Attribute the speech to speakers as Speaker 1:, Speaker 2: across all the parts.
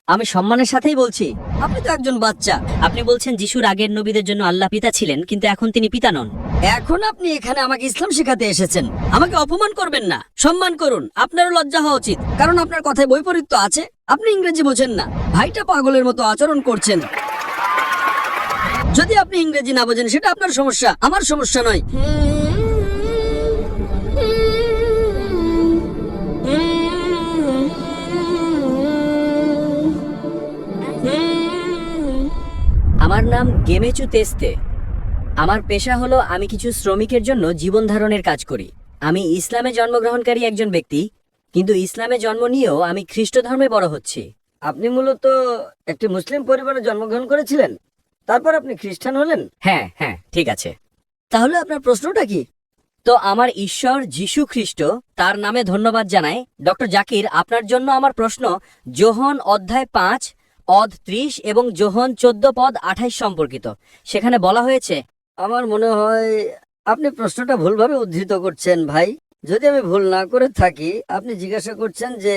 Speaker 1: আমি সম্মানের সাথেই বলছি, আপনি তো একজন বাচ্চা। আপনি বলছেন যিশুর আগের নবীদের জন্য আল্লাহ পিতা ছিলেন, কিন্তু এখন তিনি পিতা নন। এখন আপনি এখানে আমাকে ইসলাম শেখাতে এসেছেন। আমাকে অপমান করবেন না, সম্মান করুন। আপনারও লজ্জা হওয়া উচিত, কারণ আপনার কথায় বৈপরীত্য আছে। আপনি ইংরেজি বোঝেন না, ভাইটা পাগলের মতো আচরণ করছেন। যদি আপনি ইংরেজি না বোঝেন সেটা আপনার সমস্যা, আমার সমস্যা নয়। আমার নাম গেমেচু তেস্তে। আমার পেশা হলো আমি কিছু শ্রমিকের জন্য জীবন ধারণের কাজ করি। আমি ইসলামে জন্মগ্রহণকারী একজন ব্যক্তি, কিন্তু ইসলামে জন্ম নিয়েও আমি খ্রিস্ট ধর্মে বড় হচ্ছি। আপনি মূলত একটি মুসলিম পরিবারে জন্মগ্রহণ করেছিলেন, তারপর আপনি খ্রিস্টান হলেন? হ্যাঁ হ্যাঁ, ঠিক আছে। তাহলে আপনার প্রশ্নটা কি? তো আমার ঈশ্বর যিশু খ্রিস্ট, তার নামে ধন্যবাদ জানাই। ডক্টর জাকির, আপনার জন্য আমার প্রশ্ন যোহন অধ্যায় 5 পদ 30 এবং যোহন 14 পদ 28 সম্পর্কিত। সেখানে বলা হয়েছে, আমার মনে হয় আপনি প্রশ্নটা ভুলভাবে উদ্ধৃত করছেন ভাই। যদি আমি ভুল না করে থাকি, আপনি জিজ্ঞাসা করছেন যে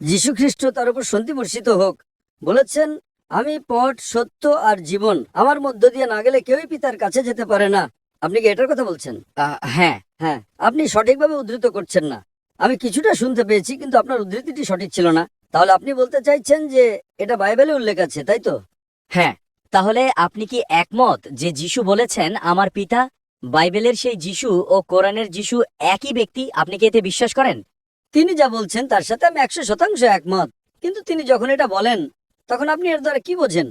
Speaker 1: যিশু খ্রিস্ট, তার উপর শান্তি বর্ষিত হোক, বলেছেন আমি পথ, সত্য আর জীবন, আমার মধ্য দিয়ে না গেলে কেউই পিতার কাছে যেতে পারে না। আপনি কি এটার কথা বলছেন? হ্যাঁ হ্যাঁ, আপনি সঠিকভাবে উদ্ধৃত করছেন না। আমি কিছুটা শুনতে পেয়েছি, কিন্তু আপনার উদ্ধৃতিটি সঠিক ছিল না। তাহলে আপনি বলতে চাইছেন যে এটা বাইবেলে উল্লেখ আছে, তাই তো? হ্যাঁ। তাহলে আপনি কি একমত যে যিশু বলেছেন আমার পিতা? বাইবেলের সেই যিশু ও কোরআনের যিশু একই ব্যক্তি? আপনি কি এতে বিশ্বাস করেন? তিনি যা বলছেন তার সাথে আমি 100% একমত। কিন্তু তিনি যখন এটা বলেন, তখন আপনি এর দ্বারা কি বোঝেন?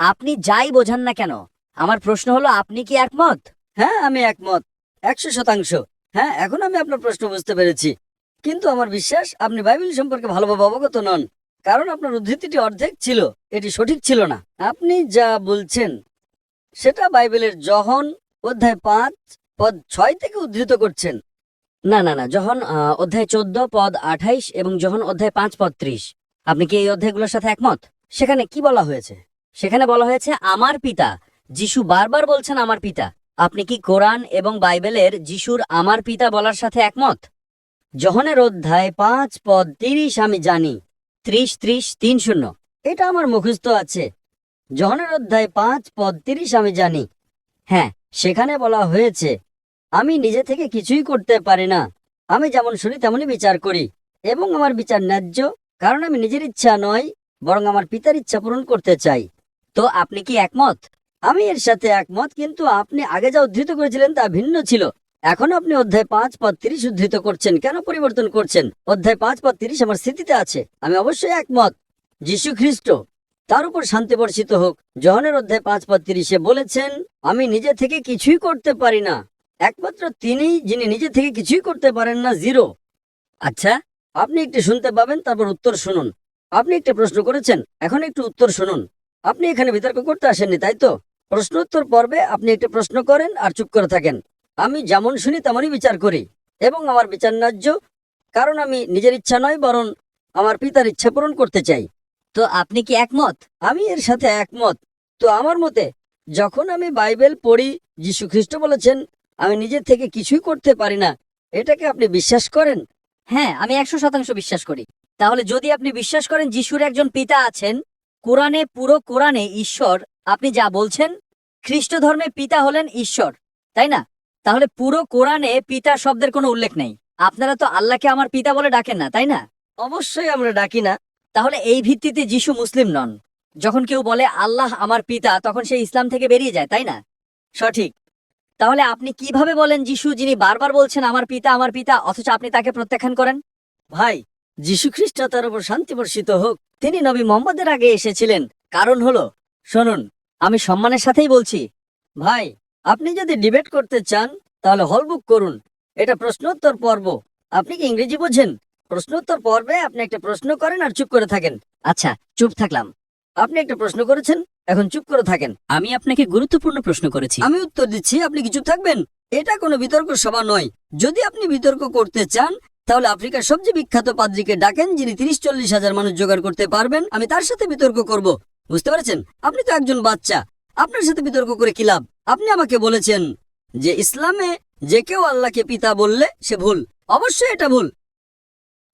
Speaker 1: আপনি যাই বোঝান না কেন, আমার প্রশ্ন হলো আপনি কি একমত? হ্যাঁ, আমি একমত 100%। হ্যাঁ, এখন আমি আপনার প্রশ্ন বুঝতে পেরেছি। কিন্তু আমার বিশ্বাস আপনি বাইবেল সম্পর্কে ভালোভাবে অবগত নন, কারণ আপনার উদ্ধৃতিটি অর্ধেক ছিল, এটি সঠিক ছিল না। আপনি যা বলছেন সেটা বাইবেলের যোহন অধ্যায় 5 পদ 6 থেকে উদ্ধৃত করছেন। না না না, যোহন অধ্যায় 14 পদ 28 এবং যোহন অধ্যায় 5 পদ 30। আপনি কি এই অধ্যায়গুলোর সাথে একমত? সেখানে কি বলা হয়েছে? সেখানে বলা হয়েছে আমার পিতা। যিশু বারবার বলছেন আমার পিতা। আপনি কি কোরআন এবং বাইবেলের যিশুর আমার পিতা বলার সাথে একমত? যোহনের অধ্যায় 5 পদ 30 আমি জানি, 30-30-30। এটা আমার মুখস্থ আছে। যোহনের অধ্যায় 5 পদ 30 আমি জানি। হ্যাঁ, সেখানে বলা হয়েছে আমি নিজে থেকে কিছুই করতে পারি না, আমি যেমন শুনি তেমনই বিচার করি, এবং আমার বিচার ন্যায্য, কারণ আমি নিজের ইচ্ছা নয়, বরং আমার পিতার ইচ্ছা পূরণ করতে চাই। তো আপনি কি একমত? আমি এর সাথে একমত, কিন্তু আপনি আগে যা উদ্ধৃত করেছিলেন তা ভিন্ন ছিল। এখন আপনি অধ্যায় 5 পদ 30 উদ্ধৃত করছেন, কেন পরিবর্তন করছেন? অধ্যায় 5 পদ 30 আমার স্মৃতিতে আছে। আমি অবশ্যই একমত। যিশু খ্রিস্ট, তার উপর শান্তি বর্ষিত হোক, যোহনের অধ্যায় 5 পদ 30 বলেছেন আমি নিজে থেকে কিছুই করতে পারি না। একমাত্র তিনি যিনি নিজে থেকে কিছুই করতে পারেন না, জিরো। আচ্ছা, আপনি একটু শুনতে পাবেন, তারপর উত্তর শুনুন। আপনি একটা প্রশ্ন করেছেন, এখন একটু উত্তর শুনুন। আপনি এখানে বিতর্ক করতে আসেননি, তাই তো? প্রশ্নোত্তর পর্বে আপনি একটা প্রশ্ন করেন আর চুপ করে থাকেন। আমি যেমন শুনি তেমনই বিচার করি, এবং আমার বিচার ন্যায্য, কারণ আমি নিজের ইচ্ছা নয়, বরং আমার পিতার ইচ্ছা পূরণ করতে চাই। তো আপনি কি একমত? আমি এর সাথে একমত। তো আমার মতে, যখন আমি বাইবেল পড়ি, যীশু খ্রিস্ট বলেছেন আমি নিজের থেকে কিছুই করতে পারি না, এটাকে আপনি বিশ্বাস করেন? হ্যাঁ, আমি 100% বিশ্বাস করি। তাহলে যদি আপনি বিশ্বাস করেন যিশুর একজন পিতা আছেন, কোরআনে, পুরো কোরআনে ঈশ্বর, আপনি যা বলছেন খ্রিস্ট ধর্মে পিতা হলেন ঈশ্বর, তাই না? তাহলে পুরো কোরআনে পিতা শব্দের কোনো উল্লেখ নেই। আপনারা তো আল্লাহকে আমার পিতা বলে ডাকেন না, তাই না? অবশ্যই আমরা ডাকি না। তাহলে এই ভিত্তিতে যিশু মুসলিম নন। যখন কেউ বলে আল্লাহ আমার পিতা, তখন সে ইসলাম থেকে বেরিয়ে যায়, তাই না? সঠিক। তাহলে আপনি কিভাবে বলেন যিশু, যিনি বারবার বলছেন আমার পিতা, অথচ আপনি তাকে প্রত্যাখ্যান করেন? ভাই, যিশু খ্রিস্ট, তার উপর শান্তি বর্ষিত হোক, তিনি নবী মোহাম্মদের আগে এসেছিলেন। কারণ হলো, শুনুন, আমি সম্মানের সাথেই বলছি, ভাই, আপনি যদি ডিবেট করতে চান তাহলে হল বুক করুন। এটা প্রশ্নোত্তর পর্ব। আপনি কি ইংরেজি বোঝেন? প্রশ্নোত্তর পর্বে আপনি একটা প্রশ্ন করেন আর চুপ করে থাকেন। আচ্ছা, চুপ থাকলাম। আপনি একটা প্রশ্ন করেছেন, এখন চুপ করে থাকেন। আমি আপনাকে গুরুত্বপূর্ণ প্রশ্ন করেছি, আমি উত্তর দিচ্ছি, আপনি কি চুপ থাকবেন? এটা কোনো বিতর্ক সভা নয়। যদি আপনি বিতর্ক করতে চান, তাহলে আফ্রিকার সবচেয়ে বিখ্যাত পাদ্রীকে ডাকেন, যিনি 30-40 হাজার মানুষ জোগাড় করতে পারবেন। আমি তার সাথে বিতর্ক করব। বুঝতে পেরেছেন? আপনি তো একজন বাচ্চা, আপনার সাথে বিতর্ক করে কি লাভ? আপনি আমাকে বলেছেন যে ইসলামে যে কেউ আল্লাহকে পিতা বললে সে ভুল। অবশ্যই এটা ভুল,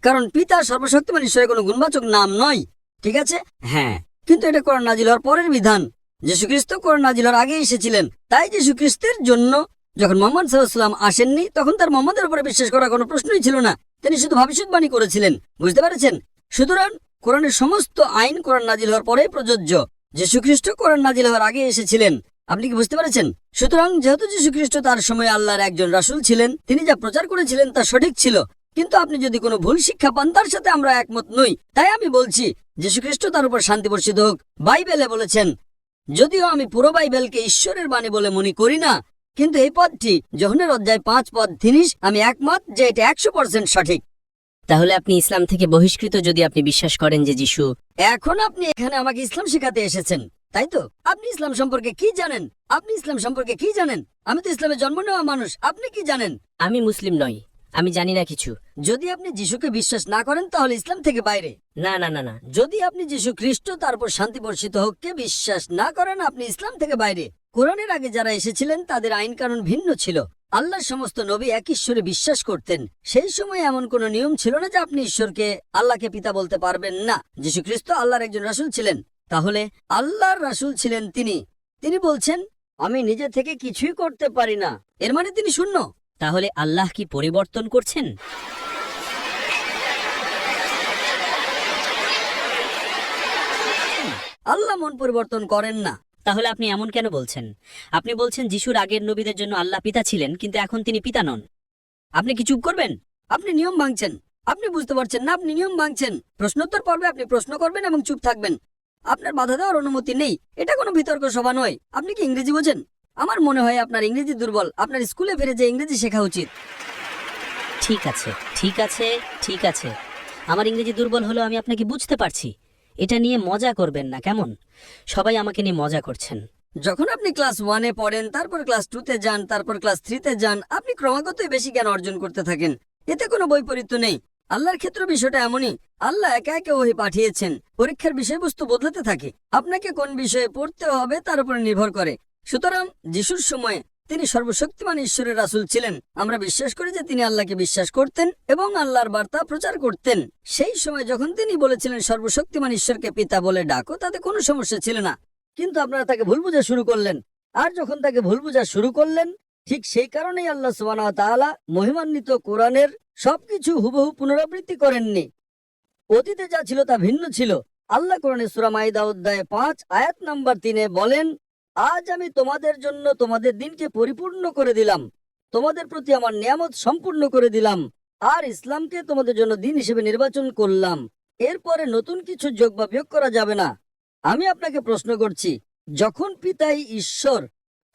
Speaker 1: কারণ পিতা সর্বশক্তিমান ঈশ্বরের কোনো গুণবাচক নাম নয়।
Speaker 2: ঠিক আছে? হ্যাঁ, কিন্তু এটা কোরআন নাজিল হওয়ার পরের বিধান। যীশুখ্রিস্ট কোরআন নাজিল হওয়ার আগে এসেছিলেন, তাই যীশুখ্রিস্টের জন্য যখন মোহাম্মদ সাল্লাল্লাহু আলাইহি ওয়াসাল্লাম আসেননি তখন তার মোহাম্মদের উপরে বিশ্বাস করার কোনো প্রশ্নই ছিল না। তিনি শুধু ভবিষ্যৎবাণী করেছিলেন। বুঝতে পেরেছেন? সুতরাং কোরআনের সমস্ত আইন কোরআন নাজিল হওয়ার পরেই প্রযোজ্য। যীশুখ্রিস্ট কোরআন নাজিল হওয়ার আগে এসেছিলেন। আপনি কি বুঝতে পেরেছেন? সুতরাং যেহেতু যীশুখ্রিস্ট তার সময় আল্লাহর একজন রাসূল ছিলেন, তিনি যা প্রচার করেছিলেন তা সঠিক ছিল। কিন্তু আপনি যদি কোনো ভুল শিক্ষা পান তার সাথে আমরা একমত নই। তাই আমি বলছি যীশুখ্রিস্ট তার উপর শান্তি বর্ষিত হোক বাইবেলে বলেছেন, যদিও আমি পুরো বাইবেলকে ঈশ্বরের বাণী বলে মনে করি না, কিন্তু এই পদটি যোহনের অধ্যায় 5 পদ 30 আমি একমত যে এটা 100% সঠিক।
Speaker 1: তাহলে আপনি ইসলাম থেকে বহিষ্কৃত যদি আপনি বিশ্বাস করেন যে যিশু।
Speaker 2: এখন আপনি এখানে আমাকে ইসলাম শেখাতে এসেছেন, তাই তো? আপনি ইসলাম সম্পর্কে কি জানেন? আপনি ইসলাম সম্পর্কে কি জানেন? আমি তো ইসলামে জন্ম নেওয়া মানুষ। আপনি কি জানেন?
Speaker 1: আমি মুসলিম নই, আমি জানি না কিছু।
Speaker 2: যদি আপনি যিশুকে বিশ্বাস না করেন তাহলে ইসলাম থেকে বাইরে।
Speaker 1: না না না না,
Speaker 2: যদি আপনি যিশু খ্রিস্ট তারপর শান্তি বর্ষিত হোককে বিশ্বাস না করেন আপনি ইসলাম থেকে বাইরে। কোরআনের আগে যারা এসেছিলেন তাদের আইন কানুন ভিন্ন ছিল। আল্লাহর সমস্ত নবী এক ঈশ্বরে বিশ্বাস করতেন। সেই সময় এমন কোনো নিয়ম ছিল না যে আপনি ঈশ্বরকে আল্লাহকে পিতা বলতে পারবেন না। যিশু খ্রিস্ট আল্লাহর একজন রাসূল ছিলেন। তাহলে আল্লাহর রাসূল ছিলেন তিনি বলছেন আমি নিজে থেকে কিছুই করতে পারি না, এর মানে তিনি শূন্য।
Speaker 1: তাহলে আল্লাহ কি পরিবর্তন করছেন?
Speaker 2: আল্লাহ মন পরিবর্তন করেন না।
Speaker 1: তাহলে আপনি এমন কেন বলছেন? আপনি বলছেন যিশুর আগের নবীদের জন্য আল্লাহ পিতা ছিলেন, কিন্তু এখন তিনি পিতা নন।
Speaker 2: আপনি কি চুপ করবেন? আপনি নিয়ম ভাঙছেন। আপনি বুঝতে পারছেন না আপনি নিয়ম ভাঙছেন। প্রশ্নোত্তর পর্বে আপনি প্রশ্ন করবেন এবং চুপ থাকবেন। আপনার বাধা দেওয়ার অনুমতি নেই। এটা কোনো বিতর্ক সভা নয়। আপনি কি ইংরেজি বোঝেন? আমার মনে হয় আপনার ইংরেজি দুর্বল। আপনার স্কুলে ফিরে যে ইংরেজি শেখা উচিত।
Speaker 1: ঠিক আছে ঠিক আছে ঠিক আছে, আমার ইংরেজি দুর্বল হলেও আমি আপনাকে বুঝতে পারছি। এটা নিয়ে মজা করবেন না, কেমন? সবাই আমাকে নিয়ে মজা করছেন।
Speaker 2: যখন আপনি ক্লাস 1-এ পড়েন, তারপর ক্লাস 2-তে যান, তারপর ক্লাস 3-তে যান, আপনি ক্রমাগতই বেশি জ্ঞান অর্জন করতে থাকেন। এতে কোনো বৈপরীত্য নেই। আল্লাহর ক্ষেত্রে বিষয়টা এমনই। আল্লাহ একা একা ওহী পাঠিয়েছেন। পরীক্ষার বিষয়বস্তু বদলাতে থাকে। আপনাকে কোন বিষয়ে পড়তে হবে তার উপর নির্ভর করে। সুতরাং যিশুর সময়ে তিনি সর্বশক্তিমান ঈশ্বরের রাসূল ছিলেন। আমরা বিশ্বাস করি যে তিনি আল্লাহকে বিশ্বাস করতেন এবং আল্লাহর বার্তা প্রচার করতেন। সেই সময় যখন তিনি বলেছিলেন সর্বশক্তিমান ঈশ্বরকে পিতা বলে ডাকো, তাতে কোনো সমস্যা ছিল না। কিন্তু আপনারা তাকে ভুল বোঝা শুরু করলেন। আর যখন তাকে ভুল বোঝা শুরু করলেন, ঠিক সেই কারণেই আল্লাহ সুবহানাহু ওয়া তাআলা মহিমান্বিত কোরআনের সবকিছু হুবহু পুনরাবৃত্তি করেননি। অতীতে যা ছিল তা ভিন্ন ছিল। আল্লাহ কোরআনে সূরা মাইদা অধ্যায় 5 আয়াত নাম্বার 3-এ বলেন, আজ আমি তোমাদের জন্য তোমাদের দিনকে পরিপূর্ণ করে দিলাম, তোমাদের প্রতি আমার নিয়ামত সম্পূর্ণ করে দিলাম, আর ইসলামকে তোমাদের জন্য দিন হিসেবে নির্বাচন করলাম। এরপরে নতুন কিছু যোগ বা বিয়োগ করা যাবে না। আমি আপনাকে প্রশ্ন করছি, যখন পিতাই ঈশ্বর,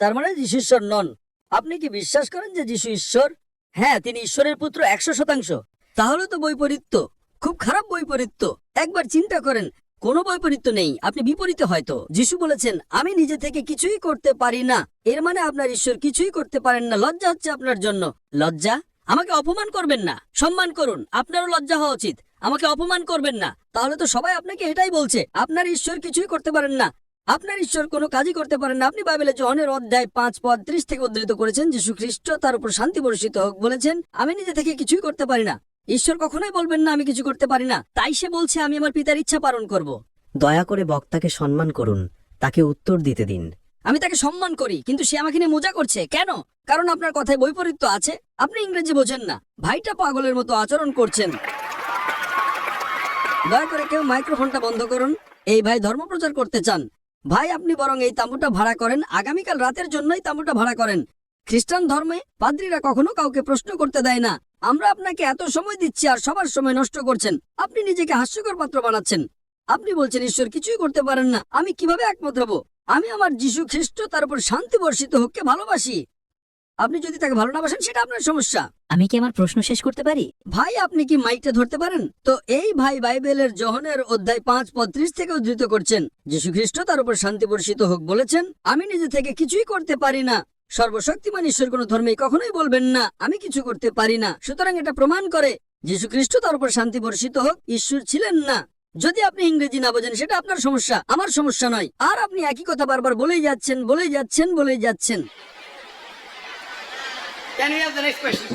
Speaker 2: তার মানে যিশু ঈশ্বর নন, আপনি কি বিশ্বাস করেন যে যিশু ঈশ্বর? হ্যাঁ, তিনি ঈশ্বরের পুত্র 100%। তাহলে তো বৈপরীত্য, খুব খারাপ বৈপরীত্য। একবার চিন্তা করেন, কোনো বৈপরীত্য নেই। আপনি বিপরীতে হয়তো। যিশু বলেছেন আমি নিজে থেকে কিছুই করতে পারি না, এর মানে আপনার ঈশ্বর কিছুই করতে পারেন না। লজ্জা হচ্ছে আপনার জন্য। লজ্জা? আমাকে অপমান করবেন না, সম্মান করুন। আপনারও লজ্জা হওয়া উচিত। আমাকে অপমান করবেন না। তাহলে তো সবাই আপনাকে এটাই বলছে, আপনার ঈশ্বর কিছুই করতে পারেন না, আপনার ঈশ্বর কোনো কাজই করতে পারেন না। আপনি বাইবেলে যোহনের অধ্যায় 5 পদ 30 থেকে উদ্ধৃত করেছেন, যিশু খ্রিস্ট তার উপর শান্তি বর্ষিত হোক বলেছেন আমি নিজে থেকে কিছুই করতে পারি না। ঈশ্বর কখনোই বলবেন না আমি কিছু করতে পারি না। তাই সে বলছে আমি আমার পিতার ইচ্ছা পালন করব।
Speaker 1: দয়া করে বক্তাকে সম্মান করুন, তাকে উত্তর দিতে দিন।
Speaker 2: আমি তাকে সম্মান করি, কিন্তু সে আমাকে নিয়ে মজা করছে। কেন? কারণ আপনার কথায় বৈপরীত্য আছে। আপনি ইংরেজি বোঝেন না। ভাইটা পাগলের মতো আচরণ করছেন। দয়া করে কেউ মাইক্রোফোনটা বন্ধ করুন। এই ভাই ধর্মপ্রচার করতে চান। ভাই আপনি বরং এই তাঁবুটা ভাড়া করেন, আগামীকাল রাতের জন্যই তাঁবুটা ভাড়া করেন। খ্রিস্টান ধর্মে পাদ্রীরা কখনো কাউকে প্রশ্ন করতে দেয় না। আমরা আপনাকে এত সময় দিচ্ছি আর সবার সময় নষ্ট করছেন। আপনি নিজেকে হাস্যকর পাত্র বানাচ্ছেন। আপনি বলছেন ঈশ্বর কিছুই করতে পারেন না। আমি কিভাবে একমত হব? আমি আমার যিশু খ্রিস্ট তার উপর শান্তি বর্ষিত হোককে ভালোবাসি। আপনি যদি তাকে ভালো না বাসেন সেটা আপনার সমস্যা।
Speaker 1: আমি কি আমার প্রশ্ন শেষ করতে পারি?
Speaker 2: ভাই আপনি কি মাইকটা ধরতে পারেন? তো এই ভাই বাইবেলের যোহনের অধ্যায় 5 পদ 30 থেকে উদ্ধৃত করছেন, যিশু খ্রিস্ট তার উপর শান্তি বর্ষিত হোক বলেছেন আমি নিজে থেকে কিছুই করতে পারি না। সর্বশক্তিমান ঈশ্বর কোন ধর্মেই কখনোই বলবেন না আমি কিছু করতে পারি না। সুতরাং এটা প্রমাণ করে যিশু খ্রিস্ট তার উপর শান্তি বর্ষিত হোক ঈশ্বর ছিলেন না। যদি আপনি ইংরেজি না বোঝেন সেটা আপনার সমস্যা, আমার সমস্যা নয়। আর আপনি একই কথা বারবার বলেই যাচ্ছেন।
Speaker 3: Can we have the next question?